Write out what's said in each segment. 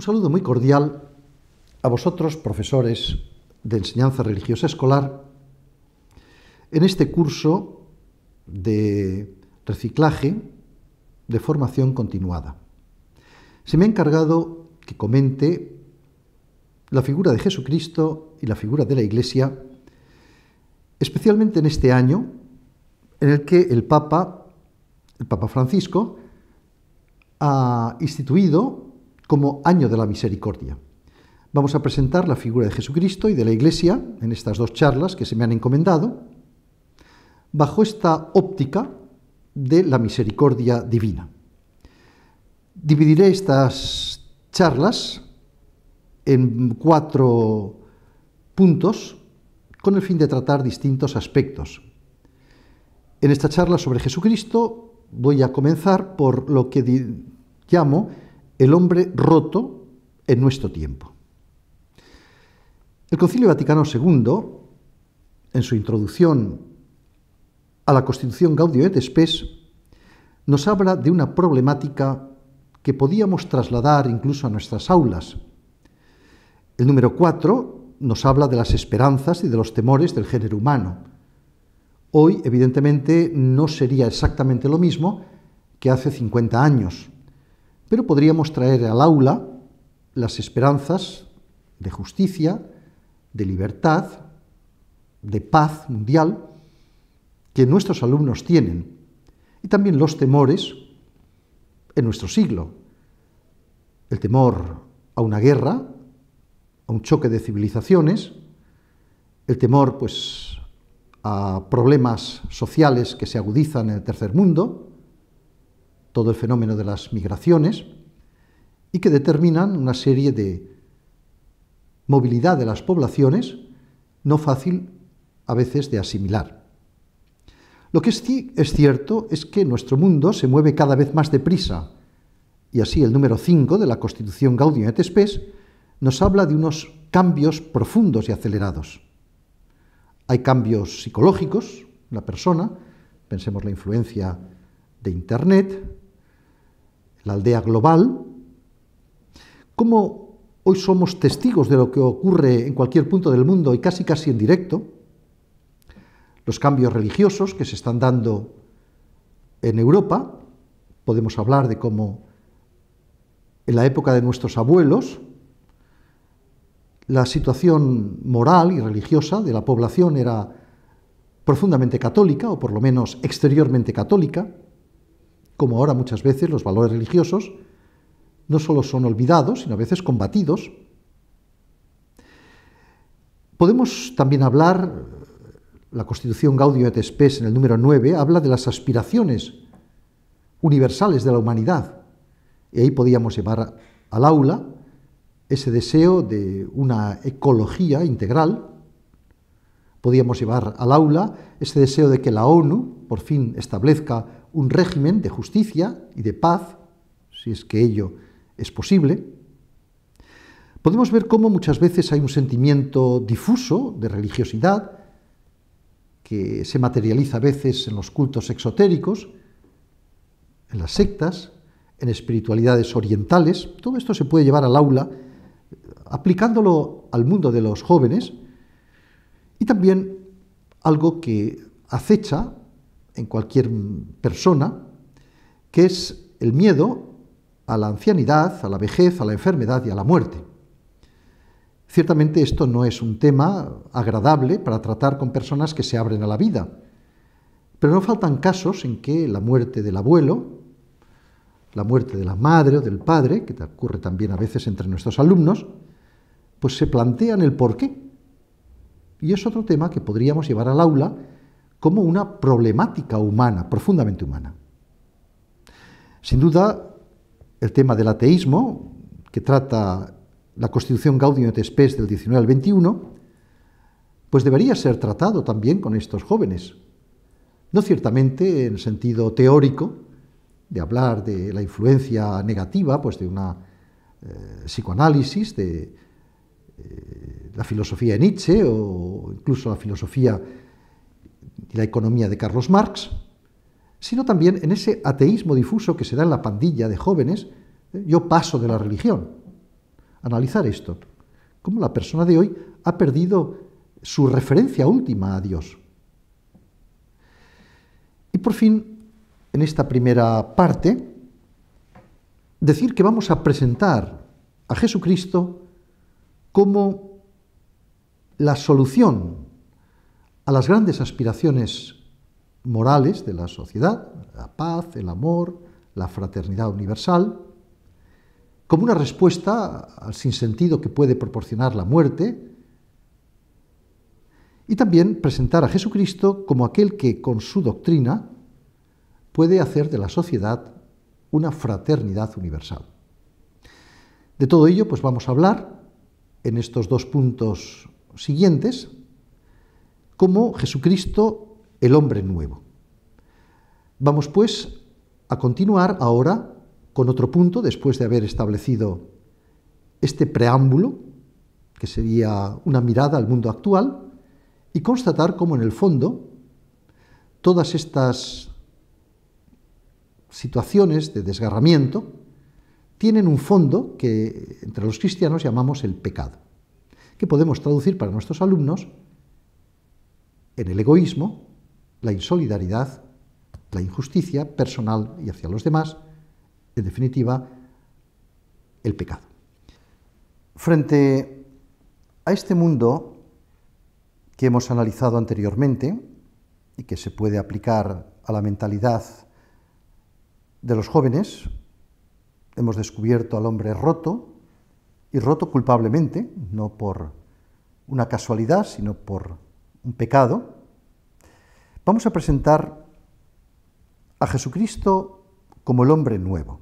Un saludo muy cordial a vosotros, profesores de enseñanza religiosa escolar, en este curso de reciclaje de formación continuada. Se me ha encargado que comente la figura de Jesucristo y la figura de la Iglesia, especialmente en este año en el que el Papa Francisco, ha instituido como Año de la Misericordia. Vamos a presentar la figura de Jesucristo y de la Iglesia en estas dos charlas que se me han encomendado, bajo esta óptica de la misericordia divina. Dividiré estas charlas en 4 puntos con el fin de tratar distintos aspectos. En esta charla sobre Jesucristo voy a comenzar por lo que llamo el hombre roto en nuestro tiempo. El Concilio Vaticano II, en su introducción a la Constitución Gaudium et Spes, nos habla de una problemática que podíamos trasladar incluso a nuestras aulas. El número 4 nos habla de las esperanzas y de los temores del género humano. Hoy, evidentemente, no sería exactamente lo mismo que hace 50 años, pero podríamos traer al aula las esperanzas de justicia, de libertad, de paz mundial que nuestros alumnos tienen, y también los temores en nuestro siglo. El temor a una guerra, a un choque de civilizaciones, el temor a problemas sociales que se agudizan en el tercer mundo, todo el fenómeno de las migraciones, y que determinan una serie de movilidad de las poblaciones no fácil a veces de asimilar. Lo que sí es cierto es que nuestro mundo se mueve cada vez más deprisa, y así el número 5 de la Constitución Gaudium et Spes nos habla de unos cambios profundos y acelerados. Hay cambios psicológicos en la persona, pensemos la influencia de Internet, la aldea global. Como hoy somos testigos de lo que ocurre en cualquier punto del mundo y casi en directo, los cambios religiosos que se están dando en Europa, podemos hablar de cómo en la época de nuestros abuelos la situación moral y religiosa de la población era profundamente católica, o por lo menos exteriormente católica, como ahora muchas veces los valores religiosos no solo son olvidados, sino a veces combatidos. Podemos también hablar, la Constitución Gaudium et Spes en el número 9 habla de las aspiraciones universales de la humanidad, y ahí podíamos llevar al aula ese deseo de una ecología integral. Podíamos llevar al aula ese deseo de que la ONU por fin establezca un régimen de justicia y de paz, si es que ello es posible. Podemos ver cómo muchas veces hay un sentimiento difuso de religiosidad que se materializa a veces en los cultos exotéricos, en las sectas, en espiritualidades orientales. Todo esto se puede llevar al aula aplicándolo al mundo de los jóvenes, y también algo que acecha en cualquier persona, que es el miedo a la ancianidad, a la vejez, a la enfermedad y a la muerte. Ciertamente esto no es un tema agradable para tratar con personas que se abren a la vida, pero no faltan casos en que la muerte del abuelo, la muerte de la madre o del padre, que ocurre también a veces entre nuestros alumnos, pues se plantean el porqué. Y es otro tema que podríamos llevar al aula como una problemática humana, profundamente humana. Sin duda, el tema del ateísmo, que trata la Constitución Gaudium et Spes del 19 al 21, pues debería ser tratado también con estos jóvenes. No ciertamente en sentido teórico, de hablar de la influencia negativa de una psicoanálisis, de la filosofía de Nietzsche o incluso la filosofía y la economía de Carlos Marx, sino también en ese ateísmo difuso que se da en la pandilla de jóvenes. Yo paso de la religión. analizar esto, cómo la persona de hoy ha perdido su referencia última a Dios. Y por fin, en esta primera parte, decir que vamos a presentar a Jesucristo como la solución a las grandes aspiraciones morales de la sociedad, la paz, el amor, la fraternidad universal, como una respuesta al sinsentido que puede proporcionar la muerte, y también presentar a Jesucristo como aquel que con su doctrina puede hacer de la sociedad una fraternidad universal. De todo ello, pues vamos a hablar en estos dos puntos siguientes, como Jesucristo, el hombre nuevo. Vamos pues a continuar ahora con otro punto, después de haber establecido este preámbulo, que sería una mirada al mundo actual, y constatar cómo en el fondo todas estas situaciones de desgarramiento tienen un fondo que entre los cristianos llamamos el pecado, que podemos traducir para nuestros alumnos en el egoísmo, la insolidaridad, la injusticia personal y hacia los demás, en definitiva, el pecado. Frente a este mundo que hemos analizado anteriormente y que se puede aplicar a la mentalidad de los jóvenes, hemos descubierto al hombre roto, y roto culpablemente, no por una casualidad, sino por un pecado. Vamos a presentar a Jesucristo como el hombre nuevo.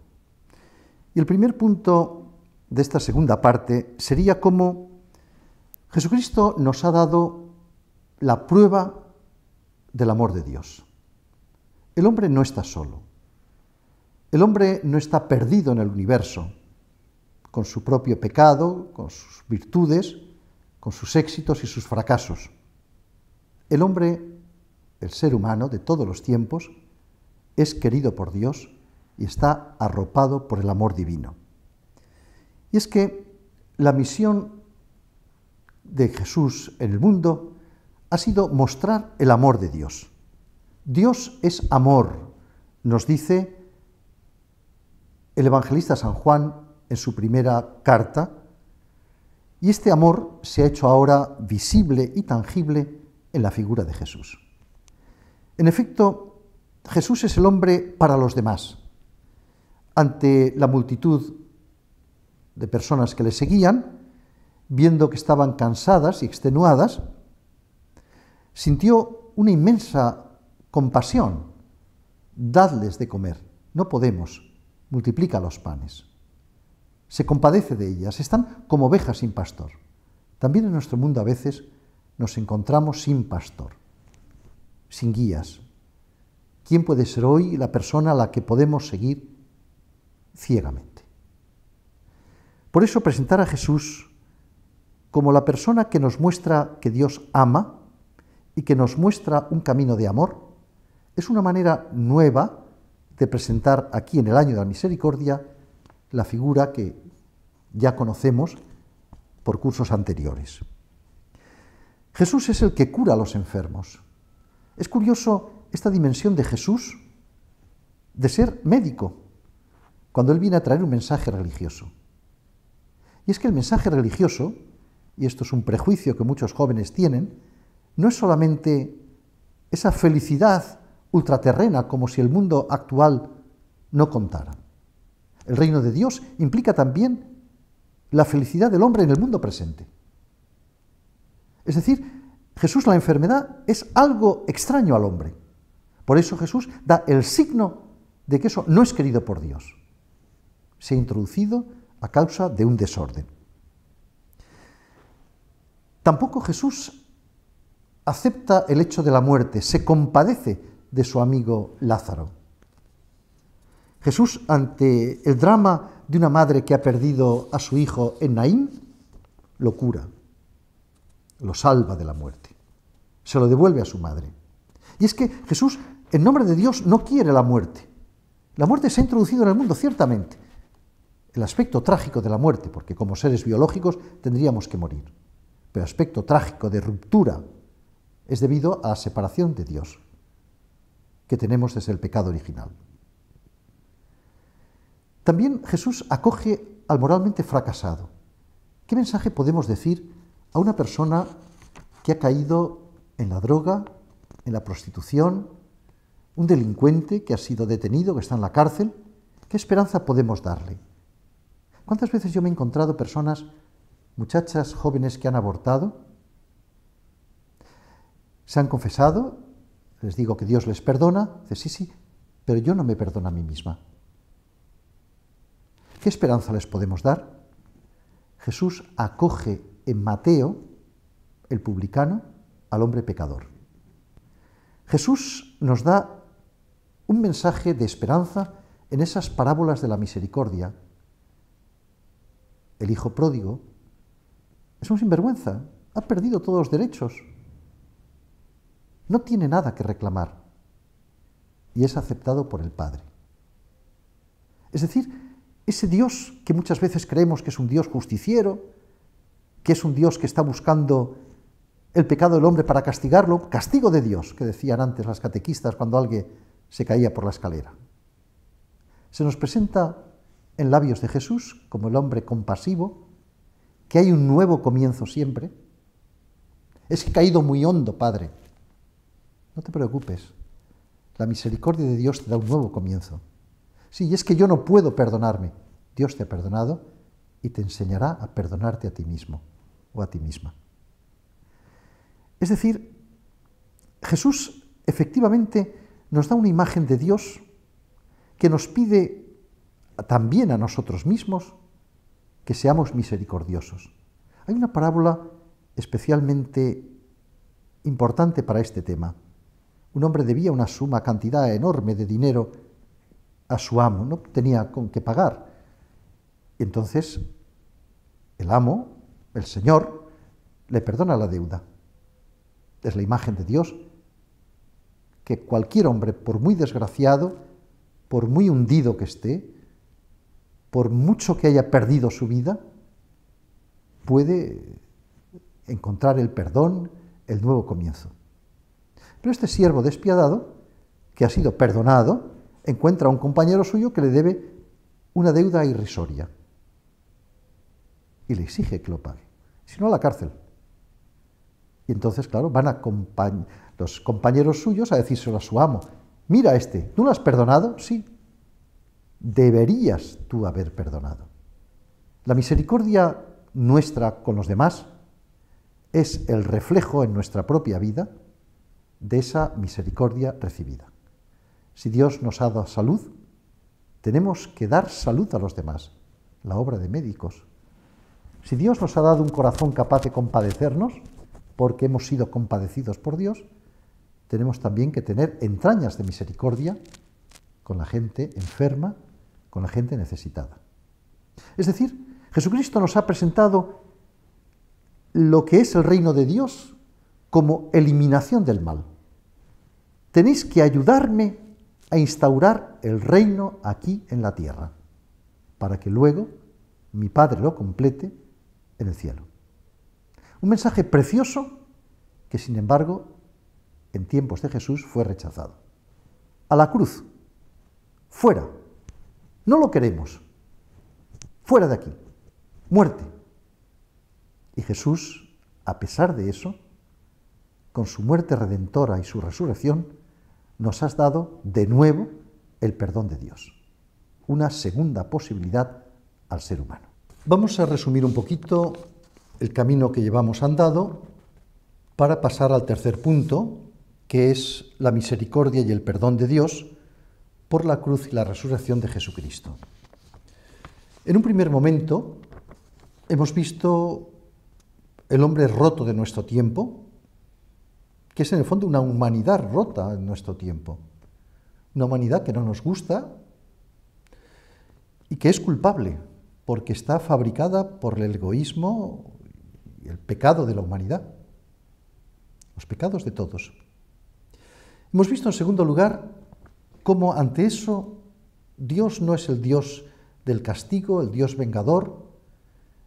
Y el primer punto de esta segunda parte sería cómo Jesucristo nos ha dado la prueba del amor de Dios. El hombre no está solo. El hombre no está perdido en el universo, con su propio pecado, con sus virtudes, con sus éxitos y sus fracasos. El hombre, el ser humano de todos los tiempos, es querido por Dios y está arropado por el amor divino. Y es que la misión de Jesús en el mundo ha sido mostrar el amor de Dios. Dios es amor, nos dice el evangelista San Juan en su primera carta, y este amor se ha hecho ahora visible y tangible en la figura de Jesús. En efecto, Jesús es el hombre para los demás. Ante la multitud de personas que le seguían, viendo que estaban cansadas y extenuadas, sintió una inmensa compasión. Dadles de comer, no podemos, multiplica los panes. Se compadece de ellas, están como ovejas sin pastor. También en nuestro mundo a veces nos encontramos sin pastor, sin guías. ¿Quién puede ser hoy la persona a la que podemos seguir ciegamente? Por eso presentar a Jesús como la persona que nos muestra que Dios ama y que nos muestra un camino de amor, es una manera nueva de presentar aquí en el año de la misericordia la figura que ya conocemos por cursos anteriores. Jesús es el que cura a los enfermos. Es curioso esta dimensión de Jesús de ser médico, cuando Él viene a traer un mensaje religioso. Y es que el mensaje religioso, y esto es un prejuicio que muchos jóvenes tienen, no es solamente esa felicidad ultraterrena como si el mundo actual no contara. El reino de Dios implica también la felicidad del hombre en el mundo presente. Es decir, Jesús, la enfermedad es algo extraño al hombre. Por eso Jesús da el signo de que eso no es querido por Dios. Se ha introducido a causa de un desorden. Tampoco Jesús acepta el hecho de la muerte, se compadece de su amigo Lázaro. Jesús, ante el drama de una madre que ha perdido a su hijo en Naín, lo cura, lo salva de la muerte, se lo devuelve a su madre. Y es que Jesús, en nombre de Dios, no quiere la muerte. La muerte se ha introducido en el mundo, ciertamente, el aspecto trágico de la muerte, porque como seres biológicos tendríamos que morir, pero el aspecto trágico de ruptura es debido a la separación de Dios que tenemos desde el pecado original. También Jesús acoge al moralmente fracasado. ¿Qué mensaje podemos decir a una persona que ha caído en la droga, en la prostitución, un delincuente que ha sido detenido, que está en la cárcel? ¿Qué esperanza podemos darle? ¿Cuántas veces yo me he encontrado personas, muchachas jóvenes que han abortado, se han confesado, les digo que Dios les perdona, dice sí, pero yo no me perdono a mí misma? ¿Qué esperanza les podemos dar? Jesús acoge en Mateo, el publicano, al hombre pecador. Jesús nos da un mensaje de esperanza en esas parábolas de la misericordia. El hijo pródigo es un sinvergüenza, ha perdido todos los derechos, no tiene nada que reclamar y es aceptado por el Padre. Es decir, ese Dios que muchas veces creemos que es un Dios justiciero, que es un Dios que está buscando el pecado del hombre para castigarlo, castigo de Dios, que decían antes las catequistas cuando alguien se caía por la escalera. Se nos presenta en labios de Jesús como el hombre compasivo, que hay un nuevo comienzo siempre. Es que he caído muy hondo, Padre. No te preocupes, la misericordia de Dios te da un nuevo comienzo. Sí, y es que yo no puedo perdonarme. Dios te ha perdonado y te enseñará a perdonarte a ti mismo o a ti misma. Es decir, Jesús efectivamente nos da una imagen de Dios que nos pide también a nosotros mismos que seamos misericordiosos. Hay una parábola especialmente importante para este tema. Un hombre debía una suma, cantidad enorme de dinero a su amo, no tenía con qué pagar. Entonces, el amo, el Señor, le perdona la deuda. Es la imagen de Dios que cualquier hombre, por muy desgraciado, por muy hundido que esté, por mucho que haya perdido su vida, puede encontrar el perdón, el nuevo comienzo. Pero este siervo despiadado, que ha sido perdonado, encuentra a un compañero suyo que le debe una deuda irrisoria y le exige que lo pague, si no a la cárcel. Y entonces, claro, van los compañeros suyos a decírselo a su amo: mira ¿tú lo has perdonado? Sí, deberías tú haber perdonado. La misericordia nuestra con los demás es el reflejo en nuestra propia vida de esa misericordia recibida. Si Dios nos ha dado salud, tenemos que dar salud a los demás, la obra de médicos. Si Dios nos ha dado un corazón capaz de compadecernos, porque hemos sido compadecidos por Dios, tenemos también que tener entrañas de misericordia con la gente enferma, con la gente necesitada. Es decir, Jesucristo nos ha presentado lo que es el reino de Dios como eliminación del mal. Tenéis que ayudarme a instaurar el reino aquí en la tierra, para que luego mi Padre lo complete en el cielo. Un mensaje precioso que, sin embargo, en tiempos de Jesús fue rechazado. A la cruz, fuera, no lo queremos, fuera de aquí, muerte. Y Jesús, a pesar de eso, con su muerte redentora y su resurrección, nos has dado de nuevo el perdón de Dios, una segunda posibilidad al ser humano. Vamos a resumir un poquito el camino que llevamos andado para pasar al tercer punto, que es la misericordia y el perdón de Dios por la cruz y la resurrección de Jesucristo. En un primer momento hemos visto el hombre roto de nuestro tiempo, que es en el fondo una humanidad rota en nuestro tiempo, una humanidad que no nos gusta y que es culpable porque está fabricada por el egoísmo y el pecado de la humanidad, los pecados de todos. Hemos visto en segundo lugar cómo ante eso Dios no es el Dios del castigo, el Dios vengador,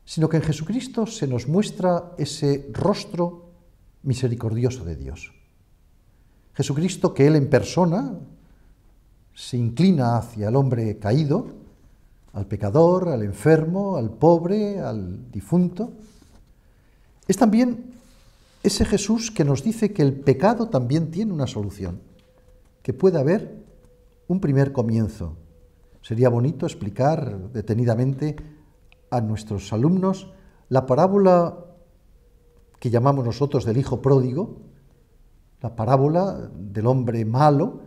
sino que en Jesucristo se nos muestra ese rostro misericordioso de Dios. Jesucristo, que Él en persona se inclina hacia el hombre caído, al pecador, al enfermo, al pobre, al difunto, es también ese Jesús que nos dice que el pecado también tiene una solución, que puede haber un primer comienzo. Sería bonito explicar detenidamente a nuestros alumnos la parábola que llamamos nosotros del hijo pródigo, la parábola del hombre malo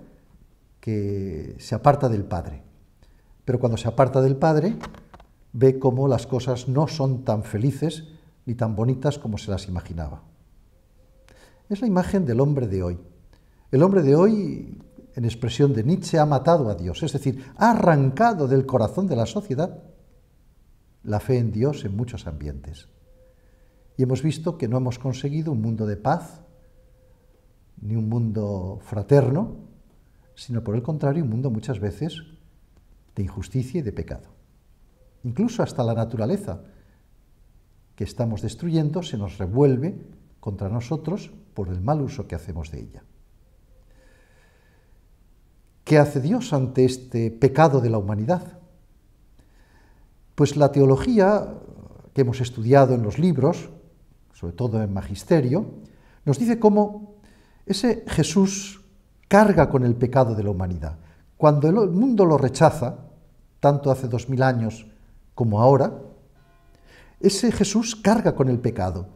que se aparta del Padre. Pero cuando se aparta del Padre, ve cómo las cosas no son tan felices ni tan bonitas como se las imaginaba. Es la imagen del hombre de hoy. El hombre de hoy, en expresión de Nietzsche, ha matado a Dios, es decir, ha arrancado del corazón de la sociedad la fe en Dios en muchos ambientes. Y hemos visto que no hemos conseguido un mundo de paz, ni un mundo fraterno, sino por el contrario, un mundo muchas veces de injusticia y de pecado. Incluso hasta la naturaleza que estamos destruyendo se nos revuelve contra nosotros por el mal uso que hacemos de ella. ¿Qué hace Dios ante este pecado de la humanidad? Pues la teología que hemos estudiado en los libros, sobre todo en Magisterio, nos dice cómo ese Jesús carga con el pecado de la humanidad. Cuando el mundo lo rechaza, tanto hace 2000 años como ahora, ese Jesús carga con el pecado.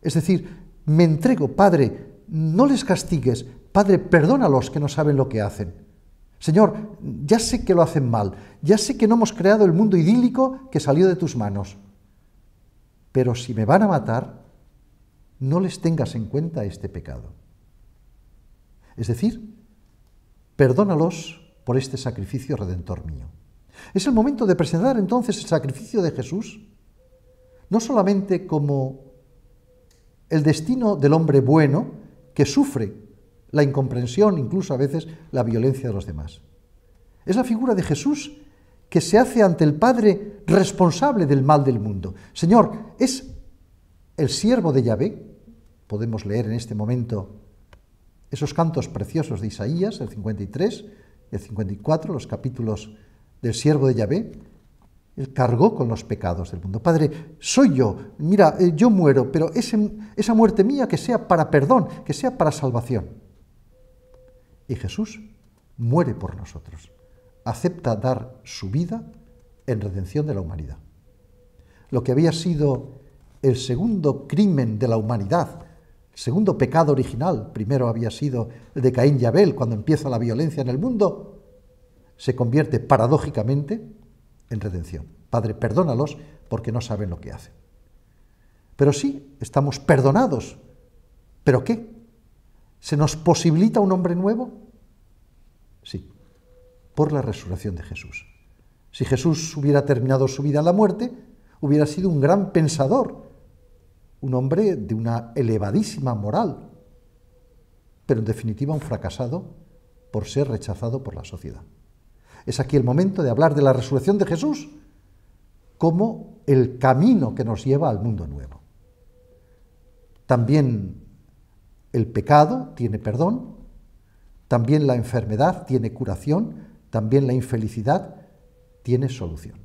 Es decir, me entrego, Padre, no les castigues, Padre, perdónalos que no saben lo que hacen. Señor, ya sé que lo hacen mal, ya sé que no hemos creado el mundo idílico que salió de tus manos, pero si me van a matar, no les tengas en cuenta este pecado. Es decir, perdónalos por este sacrificio redentor mío. Es el momento de presentar entonces el sacrificio de Jesús, no solamente como el destino del hombre bueno que sufre la incomprensión, incluso a veces la violencia de los demás. Es la figura de Jesús que se hace ante el Padre responsable del mal del mundo. Señor, es el siervo de Yahvé. Podemos leer en este momento esos cantos preciosos de Isaías, el 53 y el 54, los capítulos del siervo de Yahvé. Él cargó con los pecados del mundo. Padre, soy yo, mira, yo muero, pero esa muerte mía que sea para perdón, que sea para salvación. Y Jesús muere por nosotros, acepta dar su vida en redención de la humanidad. Lo que había sido el segundo crimen de la humanidad, el segundo pecado original, primero había sido el de Caín y Abel, cuando empieza la violencia en el mundo, se convierte paradójicamente en redención. Padre, perdónalos porque no saben lo que hacen. Pero sí, estamos perdonados. ¿Pero qué? ¿Se nos posibilita un hombre nuevo? Sí, por la resurrección de Jesús. Si Jesús hubiera terminado su vida en la muerte, hubiera sido un gran pensador, un hombre de una elevadísima moral, pero en definitiva un fracasado por ser rechazado por la sociedad. Es aquí el momento de hablar de la resurrección de Jesús como el camino que nos lleva al mundo nuevo. También el pecado tiene perdón, también la enfermedad tiene curación, también la infelicidad tiene solución.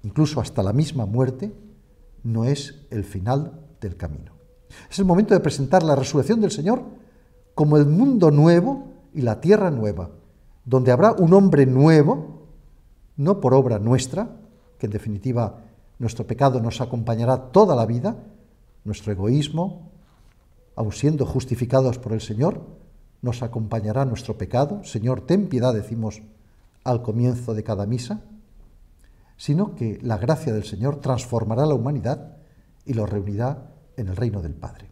Incluso hasta la misma muerte no es el final del camino. Es el momento de presentar la resurrección del Señor como el mundo nuevo y la tierra nueva, donde habrá un hombre nuevo, no por obra nuestra, que en definitiva nuestro pecado nos acompañará toda la vida, nuestro egoísmo, aun siendo justificados por el Señor, nos acompañará nuestro pecado. Señor, ten piedad, decimos al comienzo de cada misa, sino que la gracia del Señor transformará la humanidad y lo reunirá en el reino del Padre.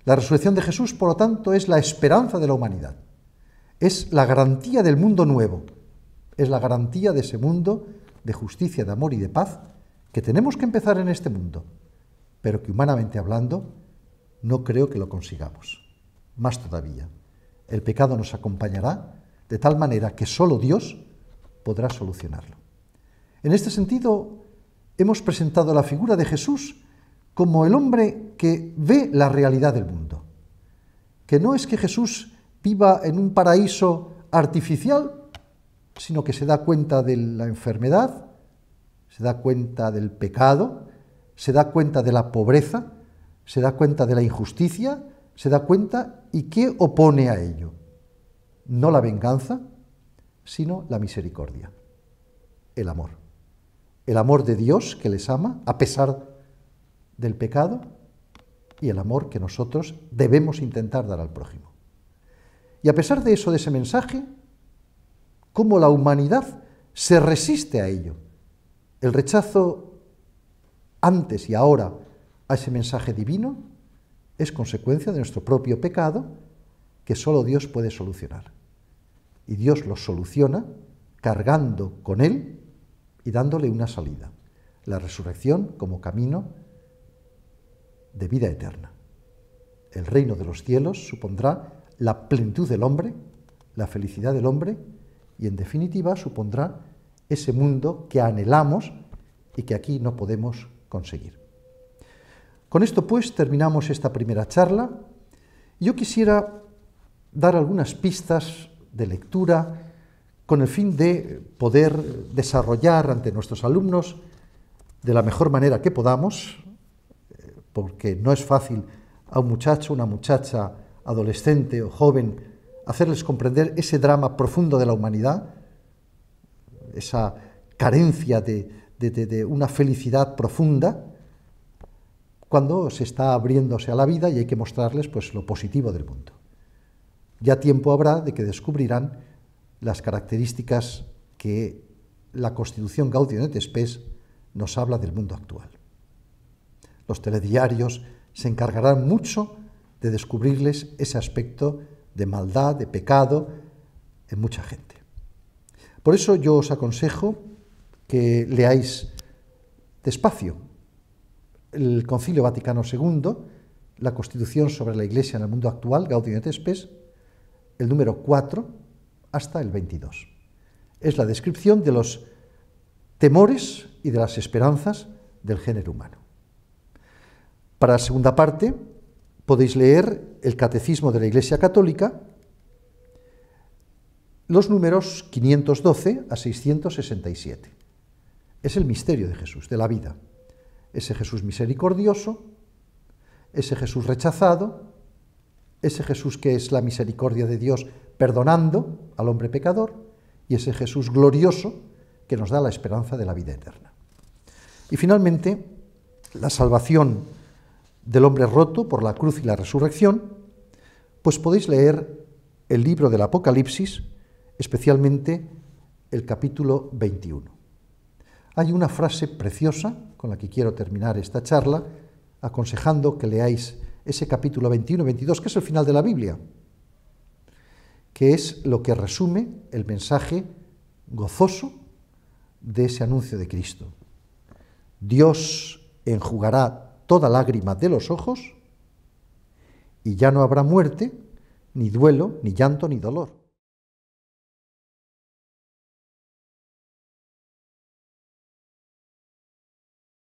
La resurrección de Jesús, por lo tanto, es la esperanza de la humanidad, es la garantía del mundo nuevo, es la garantía de ese mundo de justicia, de amor y de paz que tenemos que empezar en este mundo, pero que humanamente hablando no creo que lo consigamos. Más todavía, el pecado nos acompañará de tal manera que solo Dios podrá solucionarlo. En este sentido, hemos presentado la figura de Jesús como el hombre que ve la realidad del mundo. Que no es que Jesús viva en un paraíso artificial, sino que se da cuenta de la enfermedad, se da cuenta del pecado, se da cuenta de la pobreza, se da cuenta de la injusticia, se da cuenta y ¿qué opone a ello? No la venganza, sino la misericordia, el amor. El amor de Dios que les ama a pesar del pecado y el amor que nosotros debemos intentar dar al prójimo. Y a pesar de eso, de ese mensaje, cómo la humanidad se resiste a ello. El rechazo antes y ahora a ese mensaje divino es consecuencia de nuestro propio pecado que solo Dios puede solucionar. Y Dios lo soluciona cargando con él y dándole una salida, la resurrección como camino de vida eterna. El reino de los cielos supondrá la plenitud del hombre, la felicidad del hombre y en definitiva supondrá ese mundo que anhelamos y que aquí no podemos conseguir. Con esto pues terminamos esta primera charla. Yo quisiera dar algunas pistas de lectura con el fin de poder desarrollar ante nuestros alumnos de la mejor manera que podamos, porque no es fácil a un muchacho, una muchacha, adolescente o joven, hacerles comprender ese drama profundo de la humanidad, esa carencia de una felicidad profunda, cuando se está abriéndose a la vida y hay que mostrarles pues, lo positivo del mundo. Ya tiempo habrá de que descubrirán las características que la Constitución Gaudium et Spes nos habla del mundo actual. Los telediarios se encargarán mucho de descubrirles ese aspecto de maldad, de pecado en mucha gente. Por eso yo os aconsejo que leáis despacio el Concilio Vaticano II, la Constitución sobre la Iglesia en el mundo actual, Gaudium et Spes, el número 4 hasta el 22. Es la descripción de los temores y de las esperanzas del género humano. Para la segunda parte podéis leer el Catecismo de la Iglesia Católica, los números 512 a 667. Es el misterio de Jesús, de la vida. Ese Jesús misericordioso, ese Jesús rechazado, ese Jesús que es la misericordia de Dios perdonando al hombre pecador, y ese Jesús glorioso que nos da la esperanza de la vida eterna. Y finalmente, la salvación del hombre roto por la cruz y la resurrección, pues podéis leer el libro del Apocalipsis, especialmente el capítulo 21. Hay una frase preciosa con la que quiero terminar esta charla, aconsejando que leáis ese capítulo 21 y 22, que es el final de la Biblia, que es lo que resume el mensaje gozoso de ese anuncio de Cristo. Dios enjugará toda lágrima de los ojos y ya no habrá muerte, ni duelo, ni llanto, ni dolor.